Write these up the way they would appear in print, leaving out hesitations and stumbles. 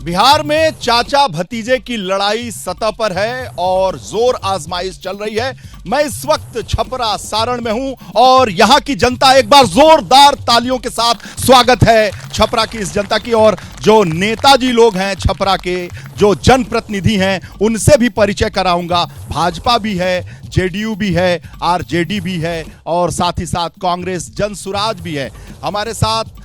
बिहार में चाचा भतीजे की लड़ाई सतह पर है और जोर आजमाइश चल रही है। मैं इस वक्त छपरा सारण में हूं और यहां की जनता एक बार जोरदार तालियों के साथ स्वागत है छपरा की इस जनता की। और जो नेताजी लोग हैं छपरा के, जो जनप्रतिनिधि हैं, उनसे भी परिचय कराऊंगा। भाजपा भी है, जेडीयू भी है, आरजेडी भी है और साथ ही साथ कांग्रेस जनसुराज भी है हमारे साथ।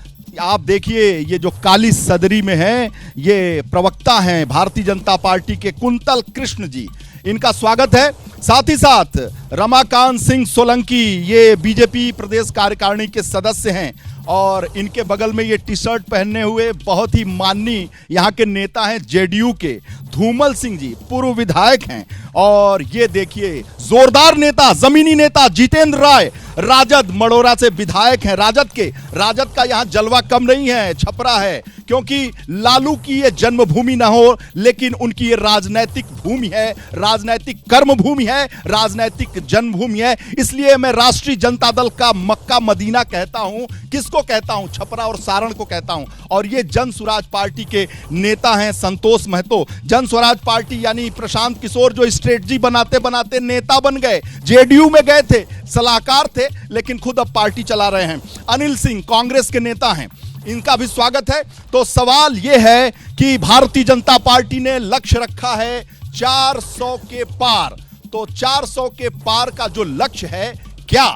आप देखिए ये जो काली सदरी में है ये प्रवक्ता हैं भारतीय जनता पार्टी के कुंतल कृष्ण जी, इनका स्वागत है। साथ ही साथ रमाकांत सिंह सोलंकी, ये बीजेपी प्रदेश कार्यकारिणी के सदस्य हैं और इनके बगल में ये टी शर्ट पहने हुए बहुत ही माननीय यहाँ के नेता हैं जेडीयू के धूमल सिंह जी, पूर्व विधायक हैं। और ये देखिए जोरदार नेता, जमीनी नेता जितेंद्र राय, राजद मड़ोरा से विधायक हैं। राजद का यहाँ जलवा कम नहीं है, छपरा है, क्योंकि लालू की ये जन्मभूमि ना हो लेकिन उनकी ये राजनैतिक भूमि है, राजनैतिक कर्म भूमि है, राजनैतिक जन्मभूमि है। इसलिए मैं राष्ट्रीय जनता दल का मक्का मदीना कहता हूं। किसको कहता हूं? छपरा और सारण को कहता हूं। और ये जन स्वराज पार्टी के नेता हैं संतोष महतो। जन स्वराज पार्टी यानी प्रशांत किशोर जो स्ट्रेटजी बनाते बनाते नेता बन गए, जेडीयू में गए थे, सलाहकार थे, लेकिन खुद अब पार्टी चला रहे हैं। अनिल सिंह कांग्रेस के नेता हैं, इनका भी स्वागत है। तो सवाल यह है कि भारतीय जनता पार्टी ने लक्ष्य रखा है 400 के पार। तो 400 के पार का जो लक्ष्य है, क्या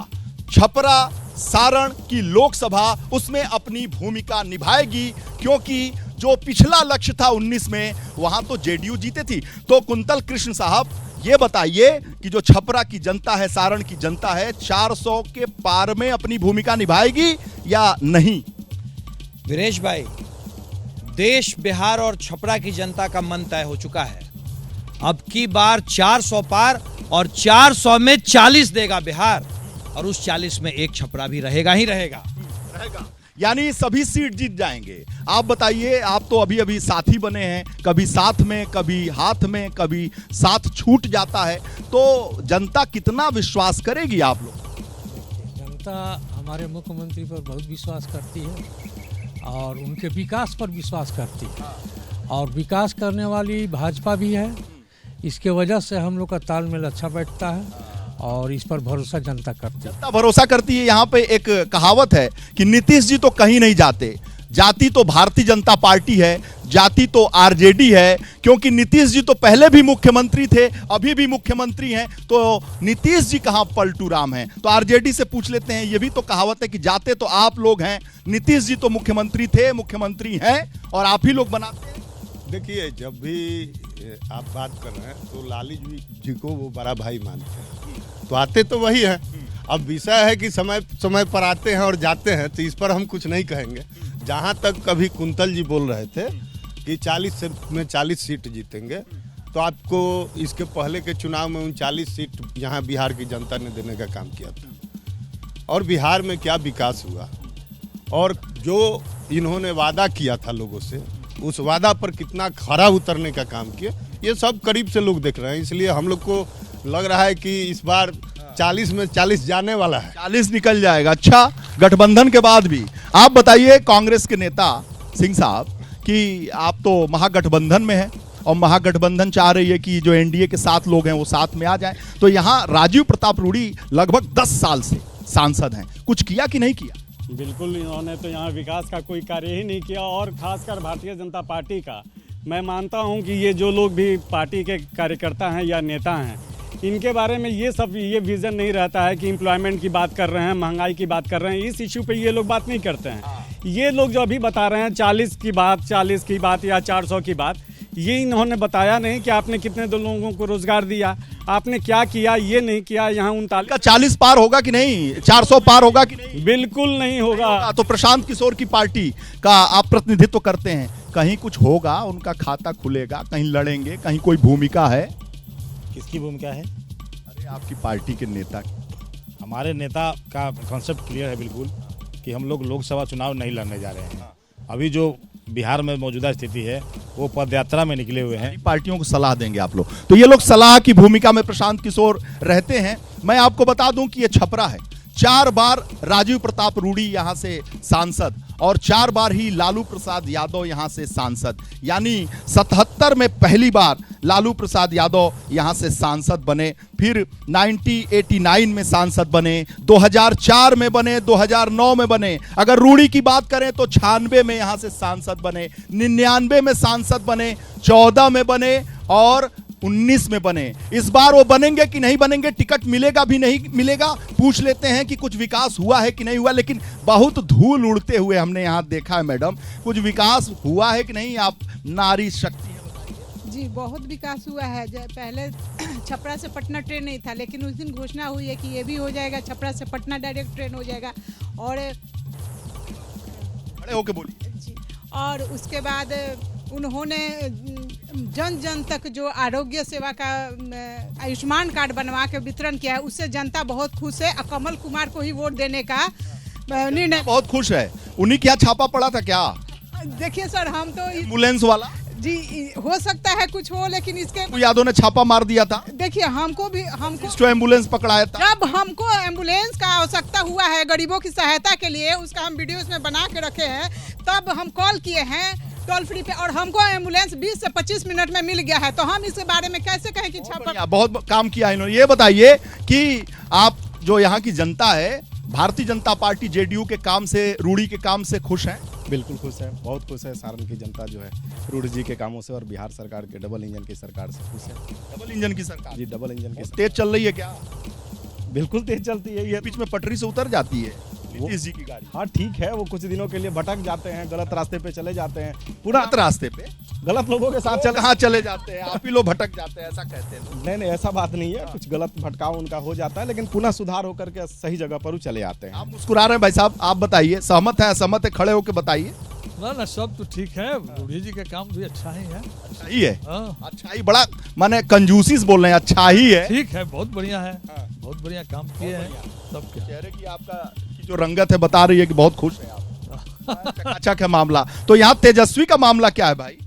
छपरा सारण की लोकसभा उसमें अपनी भूमिका निभाएगी? क्योंकि जो पिछला लक्ष्य था 19 में, वहां तो जेडीयू जीते थी। तो कुंतल कृष्ण साहब ये बताइए कि जो छपरा की जनता है, सारण की जनता है, 400 के पार में अपनी भूमिका निभाएगी या नहीं? वीरेश भाई, देश, बिहार और छपरा की जनता का मन तय हो चुका है। अब की बार 400 पार और 400 में 40 देगा बिहार और उस 40 में एक छपरा भी रहेगा ही रहेगा। यानी सभी सीट जीत जाएंगे। आप बताइए, आप तो अभी अभी साथी बने हैं, कभी साथ में, कभी हाथ में, कभी साथ छूट जाता है। तो जनता कितना विश्वास करेगी आप लोग? जनता हमारे मुख्यमंत्री पर बहुत विश्वास करती है और उनके विकास पर विश्वास करती है और विकास करने वाली भाजपा भी है। इसके वजह से हम लोग का तालमेल अच्छा बैठता है और इस पर भरोसा जनता करती है। जनता भरोसा करती है। यहाँ पे एक कहावत है कि नीतीश जी तो कहीं नहीं जाते, जाति तो भारतीय जनता पार्टी है, जाति तो आरजेडी है। क्योंकि नीतीश जी तो पहले भी मुख्यमंत्री थे, अभी भी मुख्यमंत्री हैं, तो नीतीश जी कहाँ पलटू राम हैं? तो आरजेडी से पूछ लेते हैं। ये भी तो कहावत है कि जाते तो आप लोग हैं, नीतीश जी तो मुख्यमंत्री थे, मुख्यमंत्री हैं और आप ही लोग बनाते हैं। देखिए, जब भी आप बात कर रहे हैं तो लाली जी को वो बड़ा भाई मानते हैं, तो आते तो वही है। अब विषय है कि समय समय पर आते हैं और जाते हैं, तो इस पर हम कुछ नहीं कहेंगे। जहाँ तक कभी कुंतल जी बोल रहे थे कि 40 में 40 सीट जीतेंगे, तो आपको इसके पहले के चुनाव में 39 सीट यहाँ बिहार की जनता ने देने का काम किया था। और बिहार में क्या विकास हुआ और जो इन्होंने वादा किया था लोगों से, उस वादा पर कितना खरा उतरने का काम किया, ये सब करीब से लोग देख रहे हैं। इसलिए हम लोग को लग रहा है कि इस बार 40 में 40 जाने वाला है, 40 निकल जाएगा। अच्छा, गठबंधन के बाद भी आप बताइए, कांग्रेस के नेता सिंह साहब, कि आप तो महागठबंधन में हैं और महागठबंधन चाह रही है कि जो एनडीए के 7 लोग हैं वो साथ में आ जाएं। तो यहाँ राजीव प्रताप रूडी लगभग 10 साल से सांसद हैं, कुछ किया कि नहीं किया? बिल्कुल, इन्होंने तो यहाँ विकास का कोई कार्य ही नहीं किया। और खासकर भारतीय जनता पार्टी का मैं मानता हूँ कि ये जो लोग भी पार्टी के कार्यकर्ता हैं या नेता हैं, इनके बारे में ये विज़न नहीं रहता है कि एम्प्लॉयमेंट की बात कर रहे हैं, महंगाई की बात कर रहे हैं। इस इशू पे ये लोग बात नहीं करते हैं। ये लोग जो अभी बता रहे हैं 40 की बात या 400 की बात, ये इन्होंने बताया नहीं कि आपने कितने दो लोगों को रोजगार दिया, आपने क्या किया, ये नहीं किया। यहाँ 39 40 पार होगा कि नहीं? 400 पार होगा कि नहीं? बिल्कुल नहीं होगा। तो प्रशांत किशोर की पार्टी का आप प्रतिनिधित्व करते हैं, कहीं कुछ होगा, उनका खाता खुलेगा, कहीं लड़ेंगे, कहीं कोई भूमिका है? किसकी भूमिका है? अरे आपकी पार्टी के नेता की। हमारे नेता का कॉन्सेप्ट क्लियर है बिल्कुल कि हम लोग लोकसभा चुनाव नहीं लड़ने जा रहे हैं। अभी जो बिहार में मौजूदा स्थिति है वो पदयात्रा में निकले हुए हैं। पार्टियों को सलाह देंगे आप लोग, तो ये लोग सलाह की भूमिका में प्रशांत किशोर रहते हैं। मैं आपको बता दूं कि ये छपरा है, 4 बार राजीव प्रताप रूडी यहां से सांसद और 4 बार ही लालू प्रसाद यादव यहां से सांसद, यानी 77 में पहली बार लालू प्रसाद यादव यहां से सांसद बने, फिर 1989 में सांसद बने, 2004 में बने, 2009 में बने, अगर रूढ़ी की बात करें तो 96 में यहां से सांसद बने, 99 में सांसद बने, 14 में बने और 19 में बने। इस बार वो बनेंगे कि नहीं बनेंगे, टिकट मिलेगा भी नहीं मिलेगा, पूछ लेते हैं कि कुछ विकास हुआ है कि नहीं हुआ। लेकिन बहुत धूल उड़ते हुए हमने यहाँ देखा है। मैडम, कुछ विकास हुआ है कि नहीं? आप नारी शक्ति है, बताइए। जी, बहुत विकास हुआ है। पहले छपरा से पटना ट्रेन नहीं था, लेकिन उस दिन घोषणा हुई है कि ये भी हो जाएगा, छपरा से पटना डायरेक्ट ट्रेन हो जाएगा। और खड़े होके बोलिए जी, और उसके बाद उन्होंने जन जन तक जो आरोग्य सेवा का आयुष्मान कार्ड बनवा के वितरण किया है, उससे जनता बहुत खुश है। कमल कुमार को ही वोट देने का निर्णय। बहुत खुश है। उन्हीं क्या छापा पड़ा था क्या? देखिए सर, हम तो एम्बुलेंस वाला जी, हो सकता है कुछ हो, लेकिन इसके यादव ने छापा मार दिया था। देखिए, हमको जो एम्बुलेंस पकड़ाया था, जब हमको एम्बुलेंस का आवश्यकता हुआ है गरीबों की सहायता के लिए, उसका हम वीडियो इसमें बना के रखे हैं, तब हम कॉल किए हैं टोल फ्री पे, और हमको एम्बुलेंस 20 से 25 मिनट में मिल गया है। तो हम इसके बारे में कैसे कहें कि छापा? बहुत काम किया इन्होंने। ये बताइए कि आप जो यहाँ की जनता है, भारतीय जनता पार्टी जेडीयू के काम से, रूढ़ी के काम से खुश हैं? बिल्कुल खुश है, बहुत खुश है। सारण की जनता जो है रूढ़ी जी के कामों से और बिहार सरकार के डबल इंजन की सरकार से खुश है। डबल इंजन की सरकार? जी, डबल इंजन की तेज चल रही है क्या? बिल्कुल तेज चलती है ये। बीच में पटरी से उतर जाती है नीतीश जी की गाड़ी। हाँ ठीक है, वो कुछ दिनों के लिए भटक जाते हैं, गलत रास्ते पे चले जाते हैं, पूरा गलत रास्ते पे गलत लोगों के साथ कहाँ चले जाते हैं? आप ही लोग भटक जाते हैं, ऐसा कहते हैं। नहीं नहीं, ऐसा बात नहीं है। कुछ गलत भटकाव उनका हो जाता है, लेकिन पुनः सुधार होकर के सही जगह पर वो चले आते हैं। आप मुस्कुरा रहे हैं भाई साहब, आप बताइए, सहमत है असहमत है? खड़े होकर बताइए। ना सब तो ठीक है, रूढ़ी जी का काम भी अच्छा ही है। अच्छा ही है? हाँ। अच्छा ही, बड़ा माने कंजूसी से बोल रहे हैं, अच्छा ही है। ठीक है, बहुत बढ़िया है। बहुत बढ़िया काम किए हैं सब। चेहरे की आपका की जो रंगत है बता रही है कि बहुत खुश है आप। अच्छा क्या मामला? तो यहाँ तेजस्वी का मामला क्या है भाई?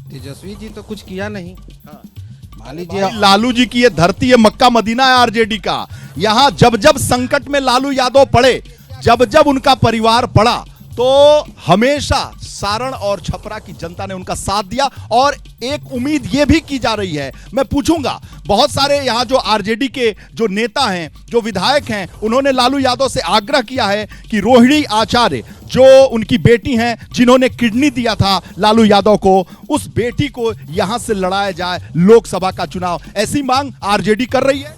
तेजस्वी जी तो कुछ किया नहीं। मान लीजिए भाई, लालू जी की ये धरती है, मक्का मदीना है आरजेडी का। यहाँ जब जब संकट में लालू यादव पड़े, जब जब उनका परिवार पड़ा, तो हमेशा सारण और छपरा की जनता ने उनका साथ दिया। और एक उम्मीद ये भी की जा रही है, मैं पूछूंगा, बहुत सारे यहाँ जो आरजेडी के जो नेता हैं, जो विधायक हैं, उन्होंने लालू यादव से आग्रह किया है कि रोहिणी आचार्य जो उनकी बेटी हैं, जिन्होंने किडनी दिया था लालू यादव को, उस बेटी को यहां से लड़ाया जाए लोकसभा का चुनाव। ऐसी मांग आरजेडी कर रही है।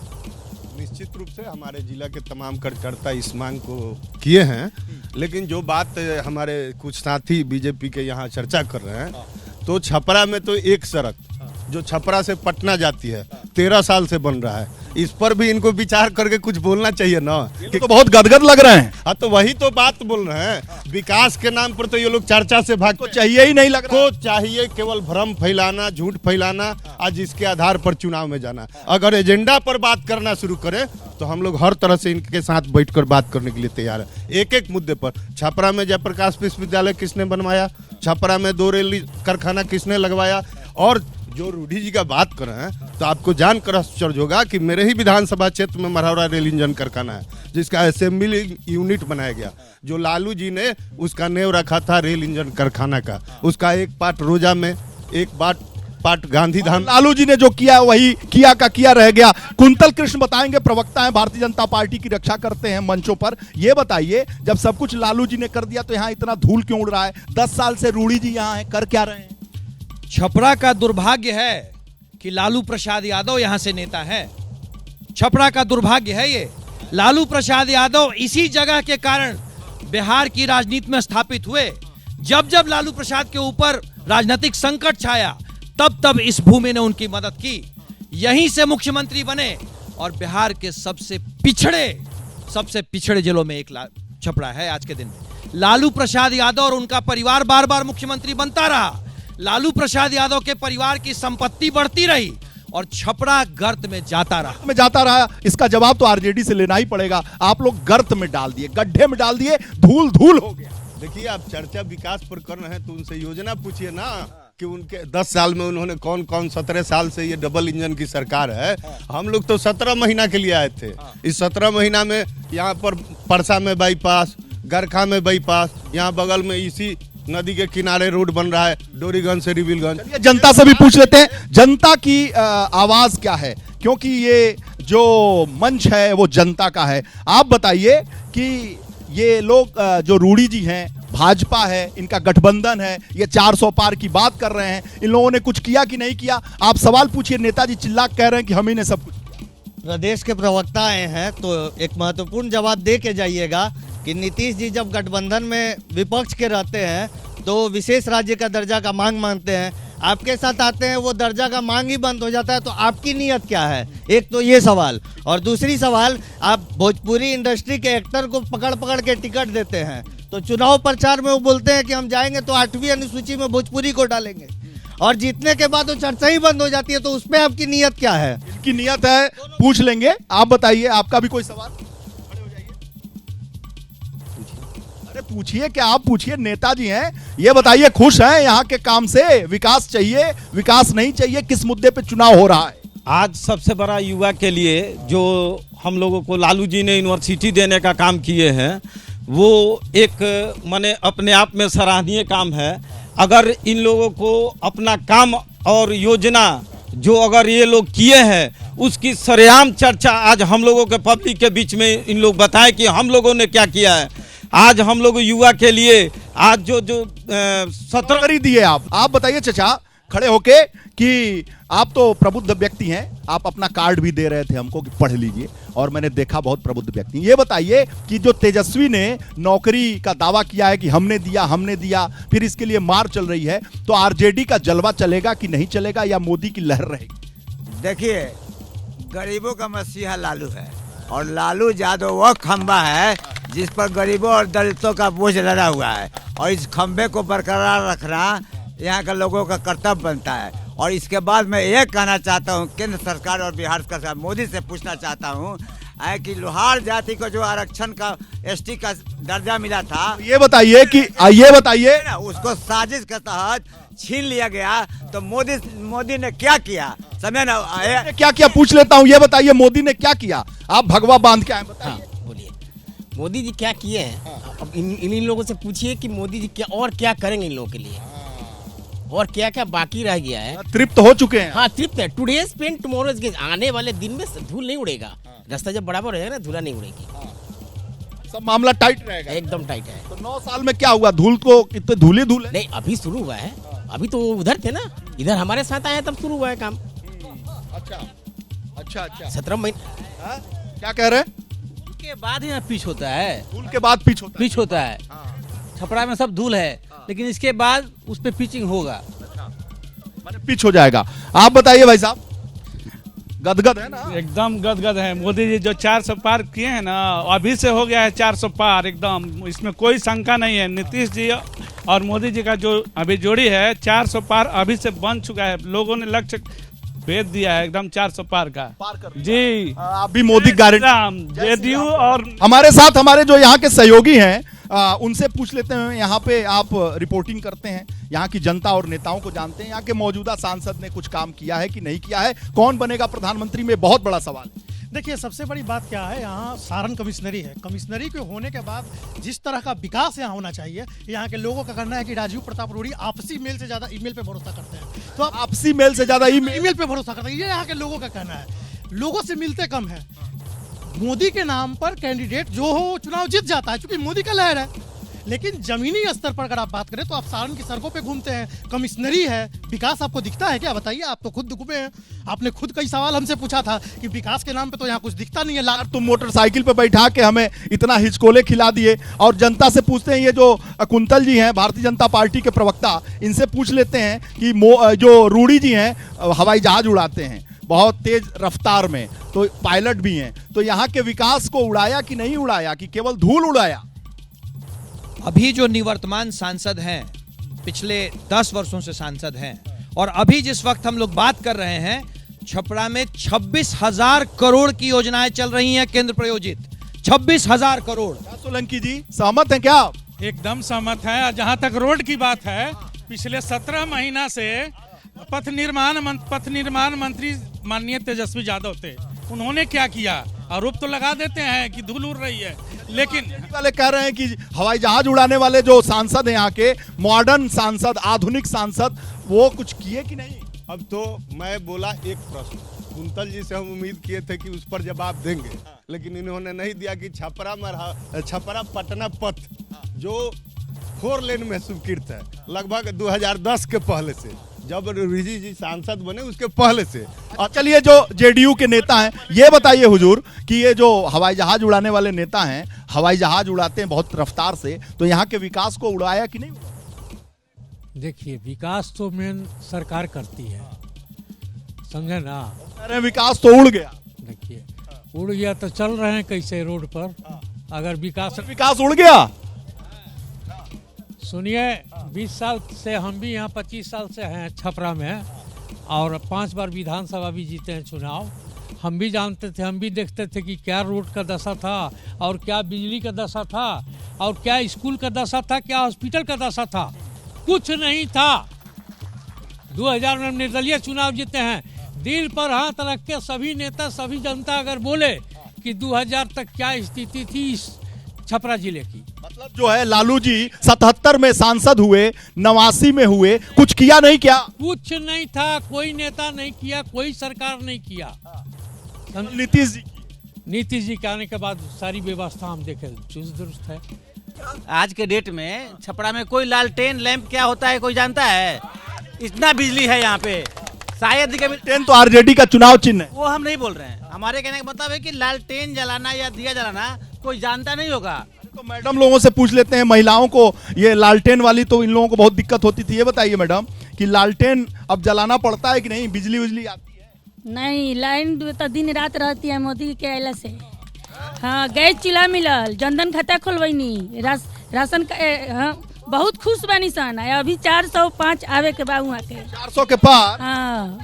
निश्चित रूप से हमारे जिला के तमाम कार्यकर्ता इस मांग को किए हैं, लेकिन जो बात हमारे कुछ साथी बीजेपी के यहाँ चर्चा कर रहे हैं, तो छपरा में तो एक सड़क जो छपरा से पटना जाती है 13 साल से बन रहा है, इस पर भी इनको विचार करके कुछ बोलना चाहिए ना। ये तो बहुत गदगद लग रहे हैं। हाँ, तो वही तो बात बोल रहे हैं। विकास के नाम पर तो ये लोग चर्चा से भागते हैं। चाहिए ही नहीं लग रहा। तो चाहिए केवल भ्रम फैलाना, झूठ फैलाना, आज जिसके आधार पर चुनाव में जाना। अगर एजेंडा पर बात करना शुरू करें तो हम लोग हर तरह से इनके साथ बैठकर बात करने के लिए तैयार है। एक एक मुद्दे पर, छपरा में जयप्रकाश विश्वविद्यालय किसने बनवाया, छपरा में 2 रेल कारखाना किसने लगवाया, और जो रूढ़ी जी का बात कर रहे हैं, तो आपको जानकर आश्चर्य होगा कि मेरे ही विधानसभा क्षेत्र में मरहौरा रेल इंजन कारखाना है, जिसका असेंबली यूनिट बनाया गया, जो लालू जी ने उसका नेव रखा था रेल इंजन कारखाना का। उसका एक पार्ट रोजा में, एक पार्ट गांधीधाम। लालू जी ने जो किया वही किया का किया रह गया। कुंतल कृष्ण बताएंगे, प्रवक्ता हैं, भारतीय जनता पार्टी की रक्षा करते हैं मंचों पर। ये बताइए, जब सब कुछ लालू जी ने कर दिया तो यहाँ इतना धूल क्यों उड़ रहा है? 10 साल से रूढ़ी जी यहाँ है, कर क्या रहे हैं? छपरा का दुर्भाग्य है कि लालू प्रसाद यादव यहां से नेता है। छपरा का दुर्भाग्य है ये। लालू प्रसाद यादव इसी जगह के कारण बिहार की राजनीति में स्थापित हुए। जब जब लालू प्रसाद के ऊपर राजनीतिक संकट छाया, तब तब इस भूमि ने उनकी मदद की। यहीं से मुख्यमंत्री बने और बिहार के सबसे पिछड़े जिलों में एक छपरा है आज के दिन में। लालू प्रसाद यादव और उनका परिवार बार बार मुख्यमंत्री बनता रहा। लालू प्रसाद यादव के परिवार की संपत्ति बढ़ती रही और छपरा गर्त में जाता रहा। इसका जवाब तो आरजेडी से लेना ही पड़ेगा। आप लोग गर्त में डाल दिए, गड्ढे में डाल दिए, धूल धूल हो गया। देखिए, आप चर्चा विकास पर कर रहे हैं तो उनसे योजना पूछिए ना कि उनके 10 साल में उन्होंने कौन कौन, 17 साल से ये डबल इंजन की सरकार है। हम लोग तो 17 महीना के लिए आए थे। इस 17 महीना में यहाँ पर परसा में बाईपास, गरखा में बाईपास, यहाँ बगल में इसी नदी के किनारे रोड बन रहा है डोरीगंज से रिविलगंज। चलिए जनता से भी पूछ लेते हैं, जनता की आवाज क्या है, क्योंकि ये जो मंच है वो जनता का है। आप बताइए कि ये लोग जो रूडी जी हैं, भाजपा है, इनका गठबंधन है, ये 400 पार की बात कर रहे हैं, इन लोगों ने कुछ किया कि नहीं किया? आप सवाल पूछिए, नेताजी चिल्ला कह रहे हैं कि हम ही ने सब कुछ किया। प्रदेश के प्रवक्ता आए हैं तो एक महत्वपूर्ण जवाब दे के जाइएगा कि नीतीश जी जब गठबंधन में विपक्ष के रहते हैं तो विशेष राज्य का दर्जा का मांग मांगते हैं, आपके साथ आते हैं वो दर्जा का मांग ही बंद हो जाता है, तो आपकी नीयत क्या है? एक तो ये सवाल, और दूसरी सवाल, आप भोजपुरी इंडस्ट्री के एक्टर को पकड़ पकड़ के टिकट देते हैं, तो चुनाव प्रचार में वो बोलते हैं कि हम जाएंगे तो 8वीं अनुसूची में भोजपुरी को डालेंगे, और जीतने के बाद वो चर्चा ही बंद हो जाती है, तो उसमें आपकी नीयत क्या है? इनकी नीयत है, पूछ लेंगे। आप बताइए, आपका भी कोई सवाल? खड़े हो जाइए, अरे पूछिए, क्या आप पूछिए, नेताजी हैं, ये बताइए खुश हैं यहाँ के काम से? विकास चाहिए, विकास नहीं चाहिए, किस मुद्दे पे चुनाव हो रहा है? आज सबसे बड़ा युवा के लिए जो हम लोगों को लालू जी ने यूनिवर्सिटी देने का काम किए हैं, वो एक माने अपने आप में सराहनीय काम है। अगर इन लोगों को अपना काम और योजना जो अगर ये लोग किए हैं उसकी सरेआम चर्चा आज हम लोगों के पब्लिक के बीच में इन लोग बताएं कि हम लोगों ने क्या किया है। आज हम लोग युवा के लिए आज जो 17 दिए आप बताइए चचा खड़े होके कि आप तो प्रबुद्ध व्यक्ति हैं, आप अपना कार्ड भी दे रहे थे हमको कि पढ़ लीजिए, और मैंने देखा बहुत प्रबुद्ध व्यक्ति। ये बताइए कि जो तेजस्वी ने नौकरी का दावा किया है कि हमने दिया, फिर इसके लिए मार चल रही है, तो आरजेडी का जलवा चलेगा कि नहीं चलेगा, या मोदी की लहर रहेगी? देखिए, गरीबों का मसीहा लालू है, और लालू यादव वह खंबा है जिस पर गरीबों और दलितों का बोझ लगा हुआ है, और इस खंबे को बरकरार रखना यहाँ के लोगों का कर्तव्य बनता है। और इसके बाद मैं ये कहना चाहता हूँ, केंद्र सरकार और बिहार सरकार, मोदी से पूछना चाहता हूँ कि लोहार जाति को जो आरक्षण का एसटी का दर्जा मिला था, ये बताइए उसको साजिश के तहत छीन लिया गया, तो मोदी ने क्या किया? समय ना क्या किया पूछ लेता हूँ, ये बताइए मोदी ने क्या किया? आप भगवा बांध के आए, बताइए। हाँ, बोलिए मोदी जी क्या किए हैं? अब इन लोगों से पूछिए कि मोदी जी क्या करेंगे इन लोगों के लिए, और क्या क्या बाकी रह गया है। तृप्त हो चुके हैं? हाँ, तृप्त है। Today's pain tomorrow is gain. आने वाले दिन में धूल नहीं उड़ेगा, रास्ता जब बराबर रहेगा ना, धूला नहीं उड़ेगी, सब मामला टाइट रहेगा, एकदम टाइट है। तो 9 साल में क्या हुआ? धूल को इतने धूल है? नहीं, अभी शुरू हुआ है, अभी तो उधर थे ना, इधर हमारे साथ आए तब शुरू हुआ है काम। अच्छा 17 महीने। क्या कह रहे हैं? के बाद ही ना पिच होता है, धूल के बाद पिच होता है। छपरा में सब धूल है, लेकिन इसके बाद उस पे पिचिंग होगा, माने पिच हो जाएगा। आप बताइए भाई साहब, गदगद है ना? एकदम गदगद है। मोदी जी जो 400 पार किए हैं ना, अभी से हो गया है 400 पार एकदम, इसमें कोई शंका नहीं है। नीतीश जी और मोदी जी का जो अभी जोड़ी है, 400 पार अभी से बन चुका है, लोगों ने लक्ष्य भेज दिया है एकदम 400 पार का जी। आप भी मोदी गारंटी जेडीयू और हमारे साथ हमारे जो यहाँ के सहयोगी हैं उनसे पूछ लेते हैं। यहाँ पे आप रिपोर्टिंग करते हैं, यहाँ की जनता और नेताओं को जानते हैं, यहाँ के मौजूदा सांसद ने कुछ काम किया है कि नहीं किया है, कौन बनेगा प्रधानमंत्री में बहुत बड़ा सवाल है। देखिए, सबसे बड़ी बात क्या है, यहाँ सारण कमिश्नरी है, कमिश्नरी के होने के बाद जिस तरह का विकास यहाँ होना चाहिए, यहाँ के लोगों का कहना है कि राजीव प्रताप रूडी आपसी मेल से ज्यादा ईमेल पे भरोसा करते हैं। तो आपसी मेल से ज्यादा ईमेल पे भरोसा करते हैं, ये यहाँ के लोगों का कहना है। लोगों से मिलते कम है। मोदी के नाम पर कैंडिडेट जो हो चुनाव जीत जाता है, क्योंकि मोदी का लहर है। लेकिन जमीनी स्तर पर अगर आप बात करें तो आप सारण की सड़कों पे घूमते हैं, कमिश्नरी है, विकास आपको दिखता है क्या? बताइए, आप तो खुद घूमे हैं, आपने खुद कई सवाल हमसे पूछा था कि विकास के नाम पे तो यहाँ कुछ दिखता नहीं है। यार तुम मोटरसाइकिल पे बैठा के हमें इतना हिचकोले खिला दिए, और जनता से पूछते हैं, ये जो कुंतल जी हैं भारतीय जनता पार्टी के प्रवक्ता, इनसे पूछ लेते हैं कि जो रूडी जी हैं हवाई जहाज उड़ाते हैं बहुत तेज रफ्तार में, तो पायलट भी हैं, तो यहाँ के विकास को उड़ाया कि नहीं उड़ाया, कि केवल धूल उड़ाया? अभी जो निवर्तमान सांसद हैं, पिछले 10 वर्षों से सांसद हैं, और अभी जिस वक्त हम लोग बात कर रहे हैं, छपरा में 26,000 करोड़ की योजनाएं चल रही हैं केंद्र प्रायोजित, 26,000 करोड़। सोलंकी जी सहमत हैं क्या? एकदम सहमत है। जहाँ तक रोड की बात है, पिछले 17 महीना से पथ निर्माण मंत्री माननीय तेजस्वी यादव थे, उन्होंने क्या किया? आरोप तो लगा देते हैं कि धूल उड़ रही है, लेकिन वाले कह रहे हैं कि हवाई जहाज उड़ाने वाले जो सांसद हैं यहाँ के, मॉडर्न सांसद, आधुनिक सांसद, वो कुछ किए कि नहीं? अब तो मैं बोला एक प्रश्न, कुंतल जी से हम उम्मीद किए थे कि उस पर जवाब देंगे, लेकिन इन्होंने नहीं दिया कि छपरा पटना पथ जो 4 लेन में स्वीकृत है लगभग 2010 के पहले से, जब रिजी जी सांसद बने उसके पहले से। और चलिए, जो जेडीयू के नेता हैं, ये बताइए हुजूर कि ये जो हवाई जहाज उड़ाने वाले नेता हैं, हवाई जहाज उड़ाते हैं बहुत रफ्तार से, तो यहाँ के विकास को उड़ाया कि नहीं? देखिए, विकास तो मेन सरकार करती है, समझे ना? अरे विकास तो उड़ गया। देखिए, उड़ गया तो चल रहे हैं कैसे रोड पर? अगर विकास उड़ गया, सुनिए, 20 साल से हम भी यहाँ 25 साल से हैं छपरा में, और 5 बार विधानसभा भी जीते हैं चुनाव। हम भी जानते थे, हम भी देखते थे कि क्या रोड का दशा था, और क्या बिजली का दशा था, और क्या स्कूल का दशा था, क्या हॉस्पिटल का दशा था। कुछ नहीं था। 2000 में निर्दलीय चुनाव जीते हैं। दिल पर हाथ रख के सभी नेता, सभी जनता अगर बोले कि 2000 तक क्या स्थिति थी इस छपरा जिले की, मतलब जो है लालू जी 77 में सांसद हुए, 89 में हुए, कुछ किया नहीं? क्या कुछ नहीं था? कोई नेता नहीं किया, कोई सरकार नहीं किया। नीतीश जी के आने के बाद सारी व्यवस्था हम देखे चुस्त दुरुस्त है। आज के डेट में छपरा में कोई लालटेन लैंप क्या होता है कोई जानता है? इतना बिजली है यहाँ पे, शायद लालटेन तो आरजेडी का चुनाव चिन्ह है। वो हम नहीं बोल रहे हैं, हमारे कहने का मतलब है कि लालटेन जलाना या दिया जलाना कोई जानता नहीं होगा। तो मैडम लोगों से पूछ लेते हैं, महिलाओं को ये लालटेन वाली तो इन लोगों को बहुत दिक्कत होती थी। ये बताइए मैडम कि लालटेन अब जलाना पड़ता है कि नहीं? बिजली उजली आती है? नहीं, लाइन तो दिन रात रहती है मोदी के आइला से। हाँ, गैस चूल्हा मिलल, जनधन खाता खोलवैनी, राशन का हाँ, बहुत खुश बनी सन। अभी 405 आवे के बा वहाँ के 400 के पार। हाँ,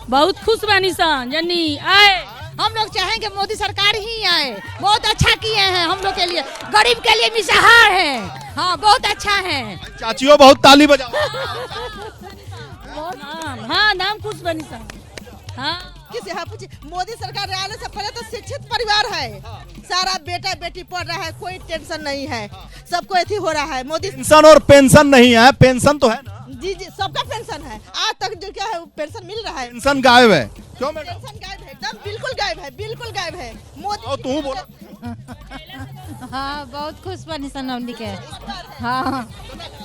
बहुत खुश बनी सन। जनी आए, हम लोग चाहेंगे मोदी सरकार ही आए। बहुत अच्छा किए हैं हम लोग के लिए, गरीब के लिए मिसाहार है। हाँ, बहुत अच्छा है। चाचियों बहुत ताली बजाओ। हाँ, नाम खुश बनी सन। हाँ, किसी हाँ पूछिए, मोदी सरकार आने से पहले तो शिक्षित परिवार है, सारा बेटा बेटी पढ़ रहा है, कोई टेंशन नहीं है, सबको ऐसी हो रहा है। मोदी पेंशन और पेंशन नहीं है, पेंशन तो है ना? जी जी, सबका पेंशन है। आज तक जो क्या है पेंशन मिल रहा है। पेंशन गायब है। क्यों मैडम? पेंशन गायब है, एकदम बिल्कुल गायब है, बिल्कुल गायब है। मोदी तू बोला। हाँ, बहुत खुश बनी सन हमनी के। हाँ